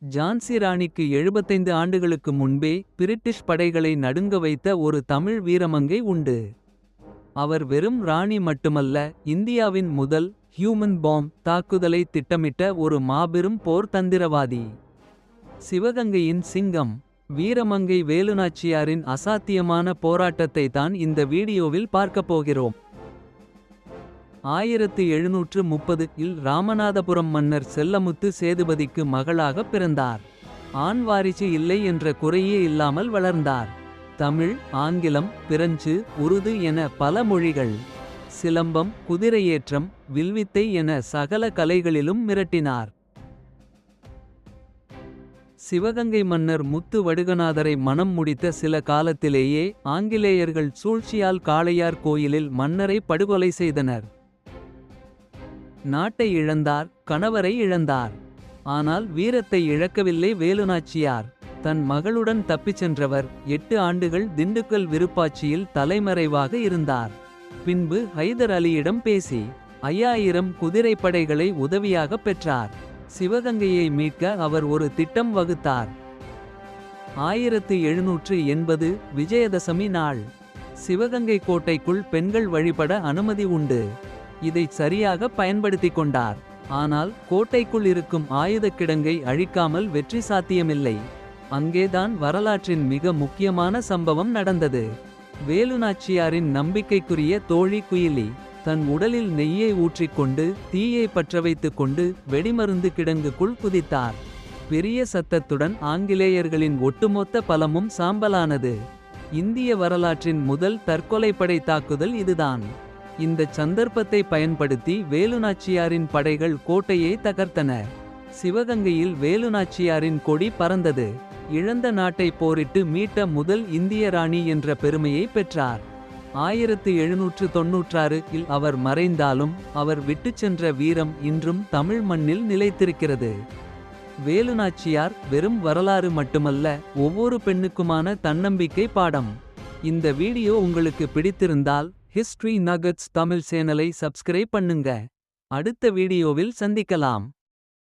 ஜான்சி ராணிக்கு 75 ஆண்டுகளுக்கு முன்பே பிரிட்டிஷ் படைகளை நடுங்க வைத்த ஒரு தமிழ் வீரமங்கை உண்டு. அவர் வெறும் ராணி மட்டுமல்ல, இந்தியாவின் முதல் ஹியூமன் பாம் தாக்குதலை திட்டமிட்ட ஒரு மாபெரும் போர் தந்திரவாதி. சிவகங்கையின் சிங்கம் வீரமங்கை வேலுநாச்சியாரின் அசாத்தியமான போராட்டத்தை தான் இந்த வீடியோவில் பார்க்கப் போகிறோம். 1730 இல் ராமநாதபுரம் மன்னர் செல்லமுத்து சேதுபதிக்கு மகளாகப் பிறந்தார். ஆண் வாரிசு இல்லை என்ற குறையே இல்லாமல் வளர்ந்தார். தமிழ், ஆங்கிலம், பிரெஞ்சு, உருது என பல மொழிகள், சிலம்பம், குதிரையேற்றம், வில்வித்தை என சகல கலைகளிலும் மிரட்டினார். சிவகங்கை மன்னர் முத்து வடுகநாதரை மணம் முடித்த சில காலத்திலேயே ஆங்கிலேயர்கள் சூழ்ச்சியால் காளையார் கோயிலில் மன்னரை படுகொலை செய்தனர். நாட்டை இழந்தார், கணவரை இழந்தார். ஆனால் வீரத்தை இழக்கவில்லை வேலுநாச்சியார். தன் மகளுடன் தப்பிச் சென்றவர் 8 ஆண்டுகள் திண்டுக்கல் விருப்பாட்சியில் தலைமறைவாக இருந்தார். பின்பு ஹைதர் அலியிடம் பேசி 5000 குதிரைப்படைகளை உதவியாகப் பெற்றார். சிவகங்கையை மீட்க அவர் ஒரு திட்டம் வகுத்தார். 1780 விஜயதசமி நாள் சிவகங்கை கோட்டைக்குள் பெண்கள் வழிபட அனுமதி உண்டு. இதை சரியாக பயன்படுத்திக் கொண்டார். ஆனால் கோட்டைக்குள் இருக்கும் ஆயுதக் கிடங்கை அழிக்காமல் வெற்றி சாத்தியமில்லை. அங்கேதான் வரலாற்றின் மிக முக்கியமான சம்பவம் நடந்தது. வேலுநாச்சியாரின் நம்பிக்கைக்குரிய தோழி குயிலி தன் உடலில் நெய்யை ஊற்றிக்கொண்டு தீயை பற்றவைத்துக் கொண்டு வெடிமருந்து கிடங்குக்குள் குதித்தார். பெரிய சத்தத்துடன் ஆங்கிலேயர்களின் ஒட்டுமொத்த பலமும் சாம்பலானது. இந்திய வரலாற்றின் முதல் தற்கொலைப்படை தாக்குதல் இதுதான். இந்த சந்தர்ப்பத்தை பயன்படுத்தி வேலுநாச்சியாரின் படைகள் கோட்டையை தகர்த்தன. சிவகங்கையில் வேலுநாச்சியாரின் கொடி பறந்தது. இழந்த நாட்டை போரிட்டு மீட்ட முதல் இந்திய ராணி என்ற பெருமையை பெற்றார். 1796 இல் அவர் மறைந்தாலும் அவர் விட்டுச் சென்ற வீரம் இன்றும் தமிழ் மண்ணில் நிலைத்திருக்கிறது. வேலுநாச்சியார் வெறும் வரலாறு மட்டுமல்ல, ஒவ்வொரு பெண்ணுக்குமான தன்னம்பிக்கை பாடம். இந்த வீடியோ உங்களுக்கு பிடித்திருந்தால் ஹிஸ்டரி நகட்ஸ் தமிழ் சேனலை சப்ஸ்கிரைப் பண்ணுங்க. அடுத்த வீடியோவில் சந்திக்கலாம்.